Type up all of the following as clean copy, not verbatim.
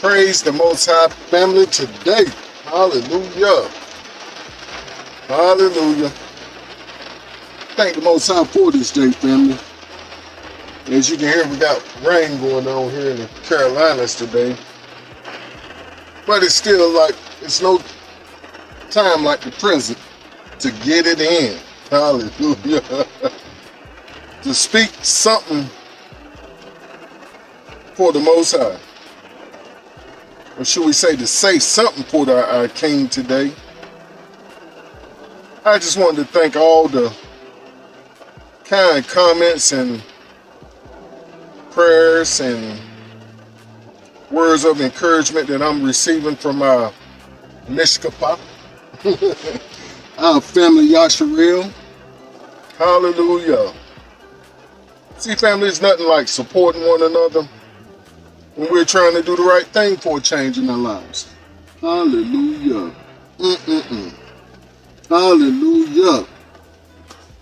Praise the Most High family today. Hallelujah. Hallelujah. Thank the Most High for this day, family. As you can hear, we got rain going on here in the Carolinas today. But it's still like, it's no time like the present to get it in. Hallelujah. To speak something for the Most High. Or should we say to say something for our King today. I just wanted to thank all the kind comments and prayers and words of encouragement that I'm receiving from our Mishkapa, our family Yasharel. Hallelujah. See, family, it's nothing like supporting one another when we're trying to do the right thing for a change in our lives. Hallelujah. Hallelujah.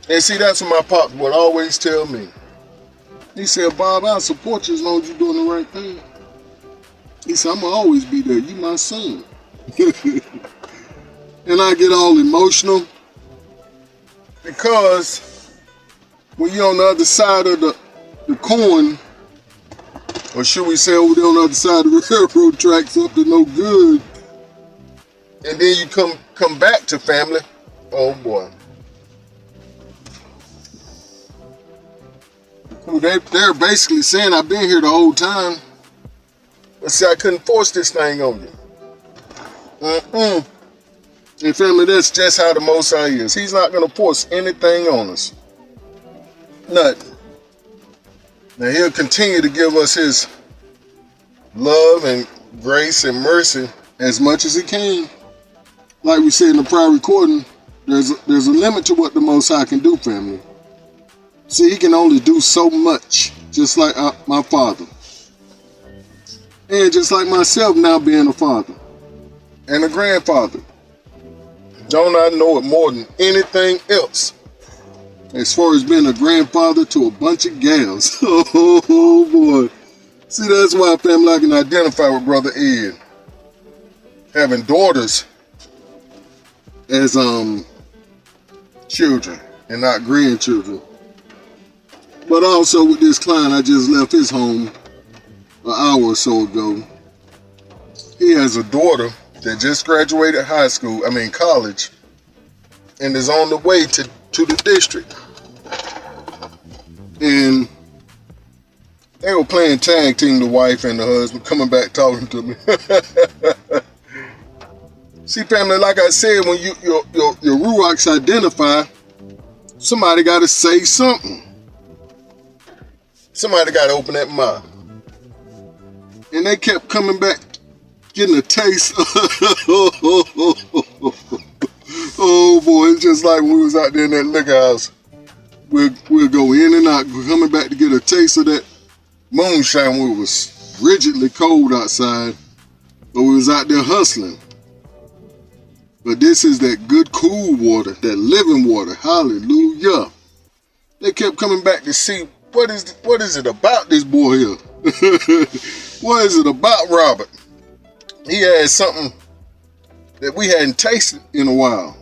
And see, that's what my pop would always tell me. He said, Bob, I'll support you as long as you're doing the right thing. He said, I'm going to always be there. You my son. And I get all emotional because when you're on the other side of the coin, or should we say over there on the other side of the railroad track, something no good, and then you come back to family, oh boy. They're basically saying, I've been here the whole time, but see, I couldn't force this thing on you. And family, that's just how the Most High is. He's not going to force anything on us. Nothing. Now, he'll continue to give us his love and grace and mercy as much as he can. Like we said in the prior recording, there's a limit to what the Most High can do, family. See, he can only do so much, just like my father. And just like myself now being a father and a grandfather. Don't I know it more than anything else? As far as being a grandfather to a bunch of gals. Oh boy. See, that's why, family, I can identify with Brother Ed. Having daughters as children and not grandchildren. But also with this client, I just left his home an hour or so ago. He has a daughter that just graduated college, and is on the way to the district. And they were playing tag team, the wife and the husband, coming back talking to me. See, family, like I said, when your Ruachs identify, somebody got to say something. Somebody got to open that mouth. And they kept coming back, getting a taste. Oh boy, it's just like when we was out there in that liquor house. We'll go in and out, coming back to get a taste of that moonshine when it was rigidly cold outside, but we was out there hustling. But this is that good cool water, that living water. Hallelujah. They kept coming back to see what is it about this boy here? What is it about Robert? He had something that we hadn't tasted in a while.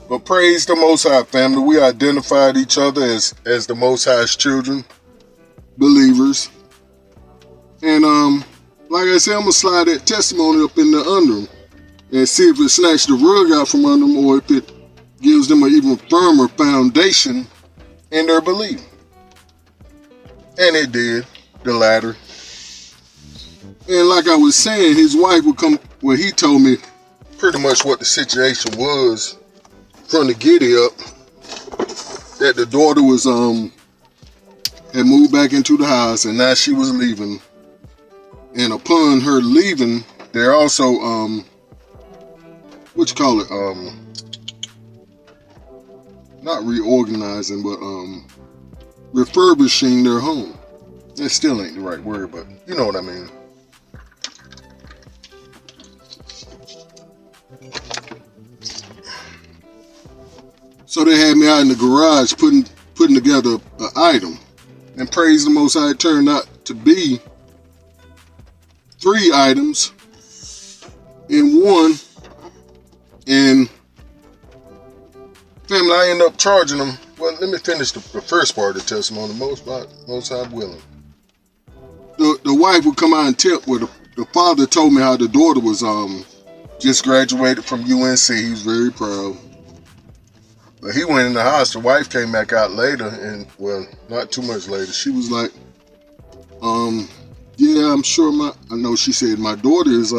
But praise the Most High, family. We identified each other as the Most High's children, believers. And like I said, I'm going to slide that testimony up in the under them and see if it snatched the rug out from under them or if it gives them an even firmer foundation in their belief. And it did, the latter. And like I was saying, his wife would come, well, he told me pretty much what the situation was from the giddy up, that the daughter was had moved back into the house and now she was leaving. And upon her leaving, they're also not reorganizing, but refurbishing their home. It still ain't the right word, but you know what I mean. So they had me out in the garage putting together an item. And praise the Most High, it turned out to be 3 items in one, and family, I end up charging them. Well, let me finish the first part of the testimony. Most High willing. The wife would come out and tell. Well, the father told me how the daughter was just graduated from UNC. He was very proud. But he went in the house. The wife came back out later, and well, not too much later. She was like, yeah, I'm sure I know she said my daughter is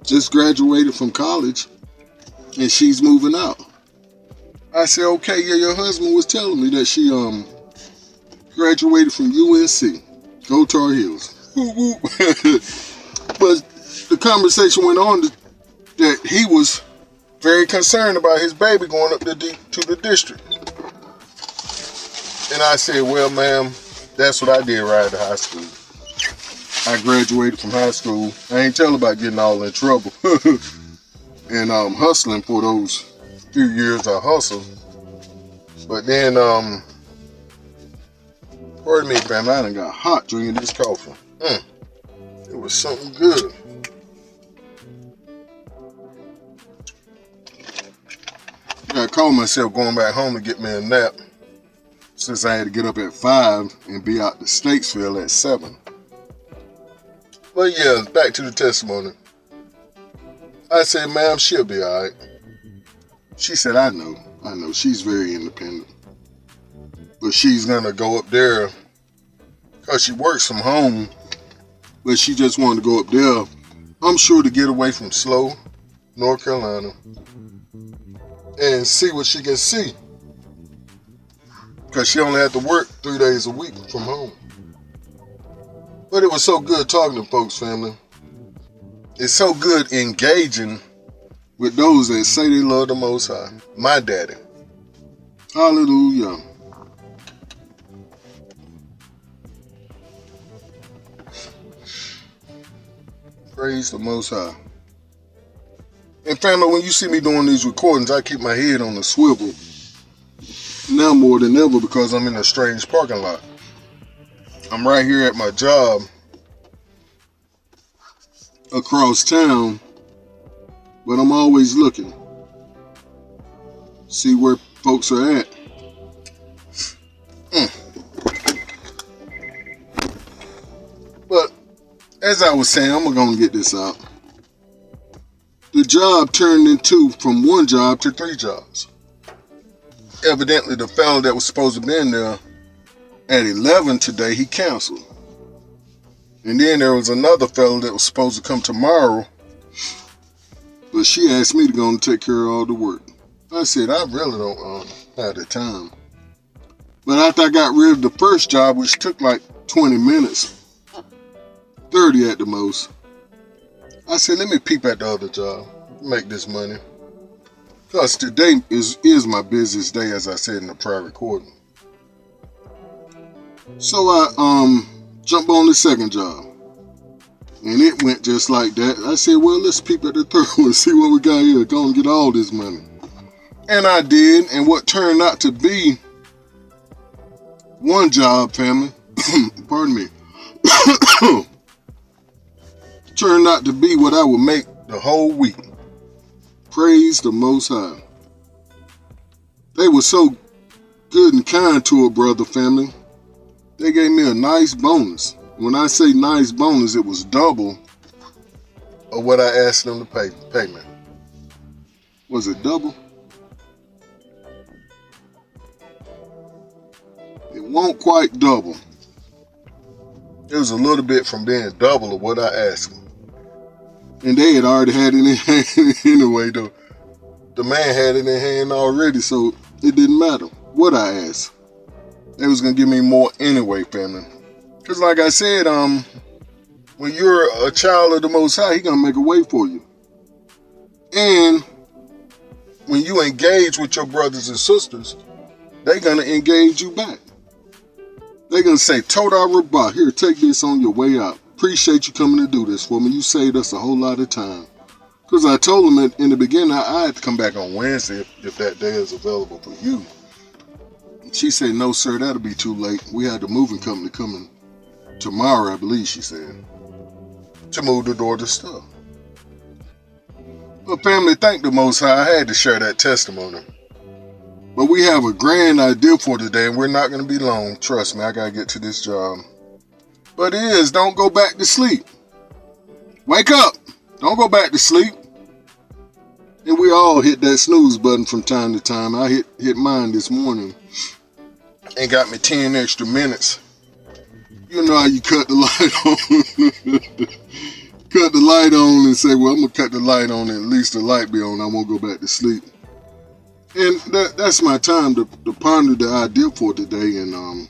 just graduated from college, and she's moving out. I said, okay, yeah, your husband was telling me that she graduated from UNC. Go Tar Heels. But the conversation went on that he was very concerned about his baby going up to the district. And I said, well, ma'am, that's what I did right out of high school. I graduated from high school. I ain't tell about getting all in trouble. And hustling for those few years I hustled. But then, pardon me, family, I done got hot drinking this coffee. It was something good. I called myself going back home to get me a nap, since I had to get up at 5 and be out to Statesville at 7. But yeah, back to the testimony. I said, ma'am, she'll be all right. She said, I know. She's very independent. But she's going to go up there because she works from home. But she just wanted to go up there, I'm sure, to get away from slow North Carolina and see what she can see. Because she only had to work 3 days a week from home. But it was so good talking to folks, family. It's so good engaging with those that say they love the Most High. My daddy. Hallelujah. Praise the Most High. And family, when you see me doing these recordings, I keep my head on the swivel. Now more than ever because I'm in a strange parking lot. I'm right here at my job across town, but I'm always looking. See where folks are at. But as I was saying, I'm going to get this out. The job turned from 1 job to 3 jobs. Evidently, the fellow that was supposed to be in there at 11 today, he canceled. And then there was another fellow that was supposed to come tomorrow, but she asked me to go and take care of all the work. I said, I really don't have the time. But after I got rid of the first job, which took like 20 minutes, 30 at the most, I said, let me peep at the other job, make this money. Because today is my busiest day, as I said in the prior recording. So I jumped on the second job. And it went just like that. I said, well, let's peep at the third one, see what we got here. Go and get all this money. And I did. And what turned out to be one job, family, pardon me, turned out to be what I would make the whole week. Praise the Most High. They were so good and kind to a brother, family. They gave me a nice bonus. When I say nice bonus, it was double of what I asked them to pay me. Was it double? It won't quite double. It was a little bit from being double of what I asked them. And they had already had it in hand anyway, though. The man had it in hand already, so it didn't matter what I asked. They was going to give me more anyway, family. Because like I said, when you're a child of the Most High, He going to make a way for you. And when you engage with your brothers and sisters, they're going to engage you back. They're going to say, Toda Rabbah, here, take this on your way out. Appreciate you coming to do this for me. You saved us a whole lot of time. Because I told them in the beginning, I had to come back on Wednesday if that day is available for you. She said, no, sir, that'll be too late. We had the moving company coming tomorrow, I believe she said. to move the door to stuff. But family, thank the Most High. I had to share that testimony. But we have a grand idea for today, and we're not going to be long. Trust me, I got to get to this job. But it is, don't go back to sleep. Wake up. Don't go back to sleep. And we all hit that snooze button from time to time. I hit mine this morning and got me 10 extra minutes. You know how you cut the light on. Cut the light on and say, well, I'm going to cut the light on and at least the light be on. I won't go back to sleep. And that's my time to ponder the idea for today. And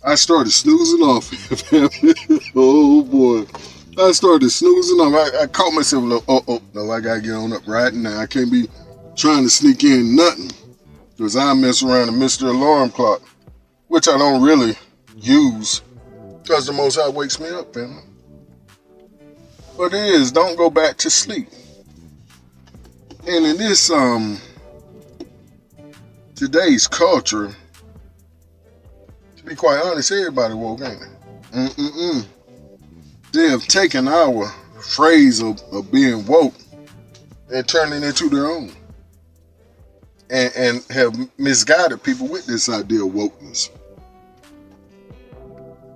I started snoozing off. Oh, boy. I started snoozing off. I caught myself like, no, I got to get on up right now. I can't be trying to sneak in nothing. Because I mess around and miss the alarm clock, which I don't really use. Because the Most High wakes me up, family. But it is, don't go back to sleep. And in this, today's culture, to be quite honest, everybody woke, ain't it? They have taken our phrase of being woke and turned it into their own. And have misguided people with this idea of wokeness.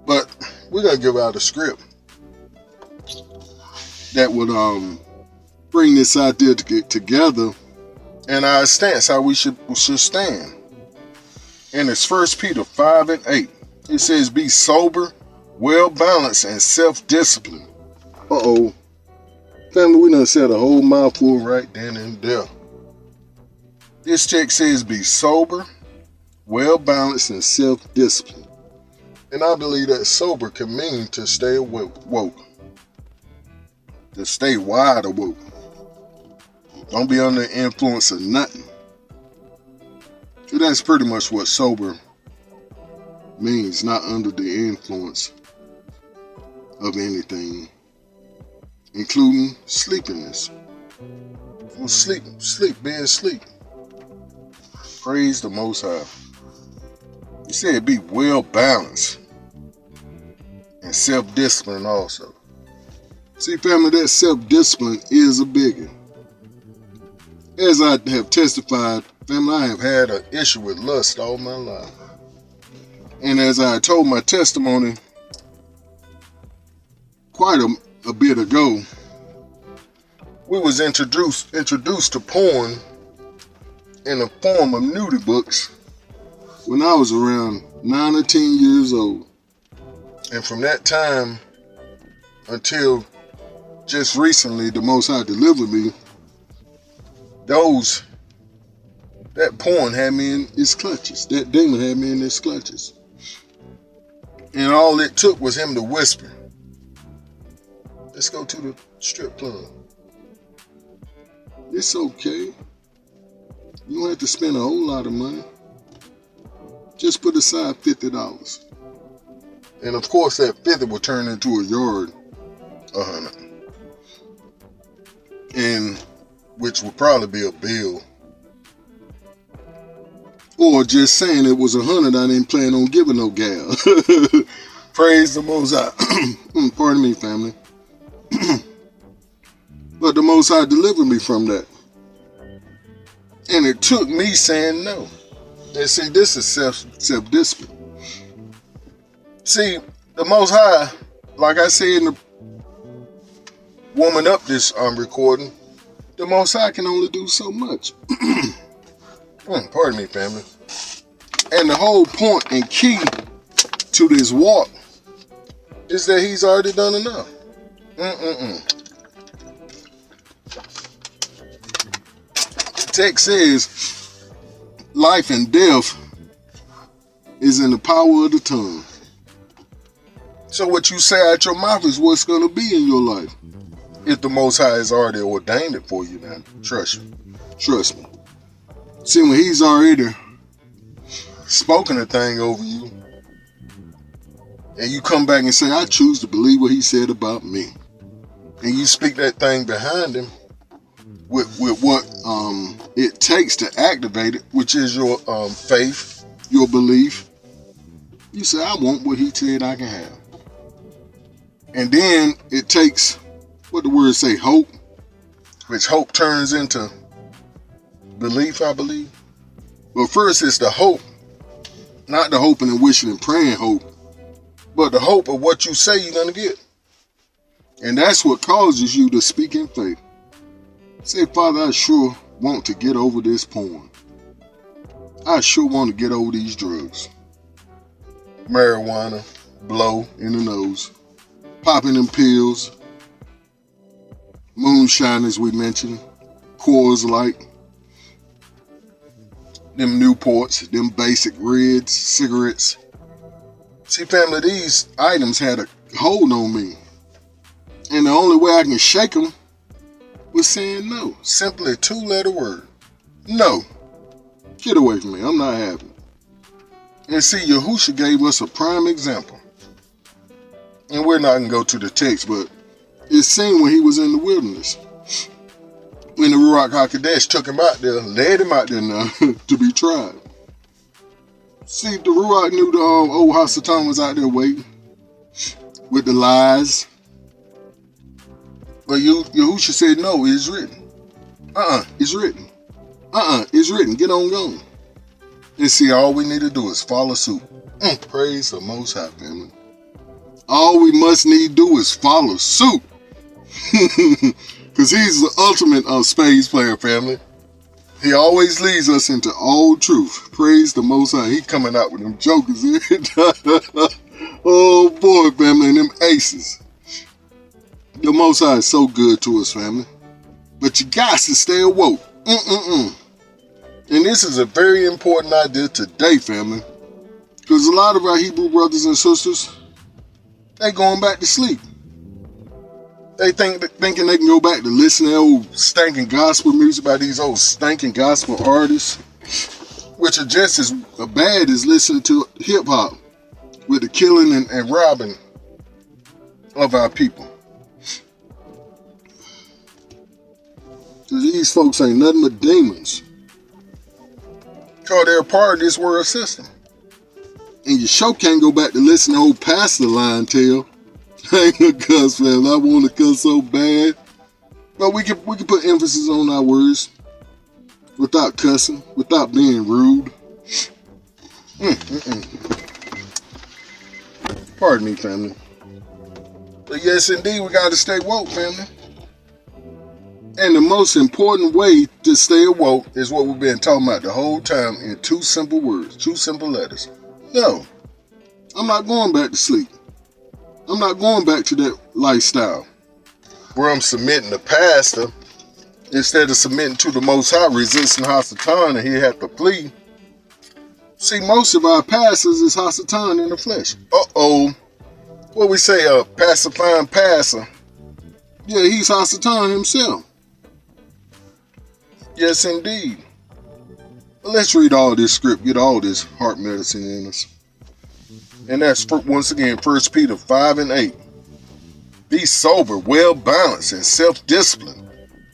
But we're going to give out a script that would bring this idea to get together and our stance, how we should stand. And it's 1 Peter 5:8. It says, be sober, well-balanced, and self-disciplined. Uh-oh. Family, we done said a whole mouthful right then and there. This text says, be sober, well-balanced, and self-disciplined. And I believe that sober can mean to stay woke. To stay wide awoke. Don't be under the influence of nothing. So that's pretty much what sober means, not under the influence of anything, including sleepiness. Well, sleep, being asleep. Praise the Most High. He said be well balanced and self-discipline also. See, family, that self-discipline is a biggie. As I have testified, family, I have had an issue with lust all my life. And as I told my testimony quite a bit ago, we was introduced to porn in the form of nudie books when I was around 9 or 10 years old. And from that time until just recently, the Most High delivered me, that porn had me in its clutches. That demon had me in its clutches. And all it took was him to whisper, let's go to the strip club. It's okay. You don't have to spend a whole lot of money. Just put aside $50. And of course that 50 will turn into a yard, 100. And which would probably be a bill. Or just saying it was 100, I didn't plan on giving no gal. Praise the Most High. Pardon me, family. But the Most High delivered me from that. And it took me saying no. And see, this is self-discipline. See, the Most High, like I said in the warming up this recording, the Most High can only do so much. Pardon me, family. And the whole point and key to this walk is that he's already done enough. The text says, life and death is in the power of the tongue. So what you say out your mouth is what's going to be in your life. If the Most High has already ordained it for you, man, trust me. Trust me. See, when he's already spoken a thing over you, and you come back and say, I choose to believe what he said about me, and you speak that thing behind him with what it takes to activate it, which is your faith, your belief, you say, I want what he said I can have. And then it takes, what the words say, hope, which hope turns into belief, I believe. But first it's the hope, not the hoping and wishing and praying hope, but the hope of what you say you're going to get. And that's what causes you to speak in faith. Say, Father, I sure want to get over this porn. I sure want to get over these drugs. Marijuana, blow in the nose, popping them pills, moonshine as we mentioned, Coors Light, them Newports, them basic Reds, cigarettes. See, family, these items had a hold on me. And the only way I can shake them was saying no. Simply a 2-letter word. No. Get away from me. I'm not having it. And see, Yahusha gave us a prime example. And we're not going to go to the text, but it's seen when he was in the wilderness. When the Ruach HaKodesh took him out there, led him out there now to be tried. See, the Ruach knew the old Hasatan was out there waiting with the lies. But Yahusha said, no, it's written. It's written. It's written. Get on going. And see, all we need to do is follow suit. Praise the Most High, family. All we must need to do is follow suit. Because he's the ultimate spades player, family. He always leads us into all truth. Praise the Most High. He coming out with them jokers. Oh boy, family, and them aces. The Most High is so good to us, family. But you got to stay awoke. And this is a very important idea today, family. Because a lot of our Hebrew brothers and sisters, they going back to sleep. They thinking they can go back to listen to old stinking gospel music by these old stinking gospel artists, which are just as bad as listening to hip hop with the killing and robbing of our people. Because these folks ain't nothing but demons. Because they're a part of this world system. And you sure can't go back to listen to old pastor line tell. I ain't gonna cuss, fam. I want to cuss so bad. But we can put emphasis on our words without cussing, without being rude. Pardon me, family. But yes, indeed, we got to stay woke, family. And the most important way to stay awoke is what we've been talking about the whole time in 2 simple words, 2 simple letters. No, I'm not going back to sleep. I'm not going back to that lifestyle where I'm submitting to pastor instead of submitting to the Most High, resisting Hasatan, and he had to flee. See, most of our pastors is Hasatan in the flesh. What we say, pacifying pastor. Yeah, he's Hasatan himself. Yes, indeed. But let's read all this script, get all this heart medicine in us. And that's, once again, 1 Peter 5:8. Be sober, well-balanced, and self-disciplined.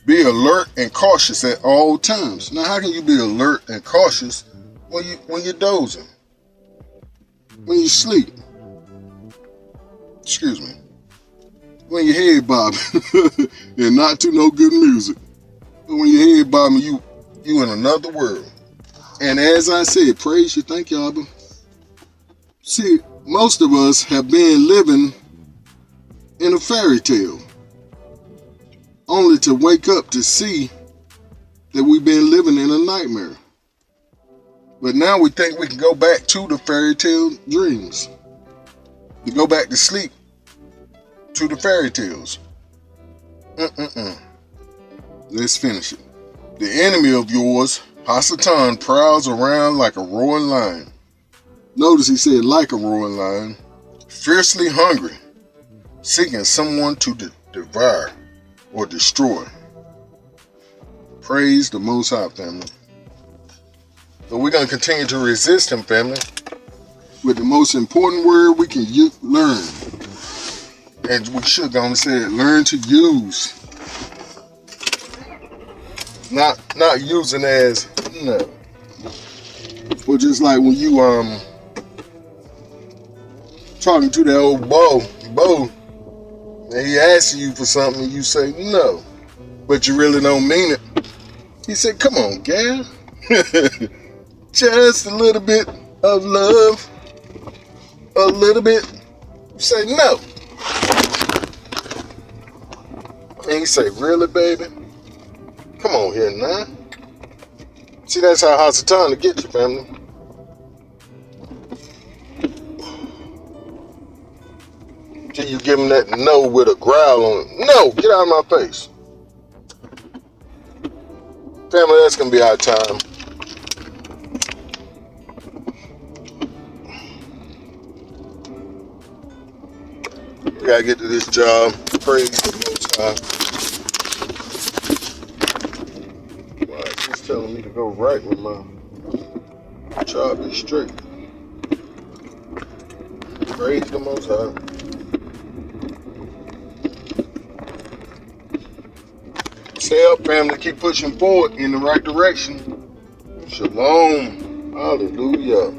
Be alert and cautious at all times. Now, how can you be alert and cautious when you're dozing? When you sleep? Excuse me. When your head bobbing and not to no good music. But when your head bobbing, you in another world. And as I said, praise you, thank you, Abba. See, most of us have been living in a fairy tale, only to wake up to see that we've been living in a nightmare. But now we think we can go back to the fairy tale dreams, to go back to sleep to the fairy tales. Let's finish it. The enemy of yours, Hasatan, prowls around like a roaring lion. Notice he said like a roaring lion, fiercely hungry, seeking someone to devour or destroy. Praise the Most High, family. So we're going to continue to resist him, family, with the most important word we can learn. And we should go and say it, learn to use. Not using as, but just like when you talking to that old Bo, and he asks you for something and you say no, but you really don't mean it. He said, come on, gal. Just a little bit of love. A little bit. You say no. And he say, really, baby? Come on here now. See, that's how Hasatan to get you, family. Till you give him that no with a growl on it. No, get out of my face. Family, that's going to be our time. We got to get to this job. Praise the Most High. Why is this telling me to go right when my job is straight? Praise the Most High. Stay up, family. Keep pushing forward in the right direction. Shalom. Hallelujah.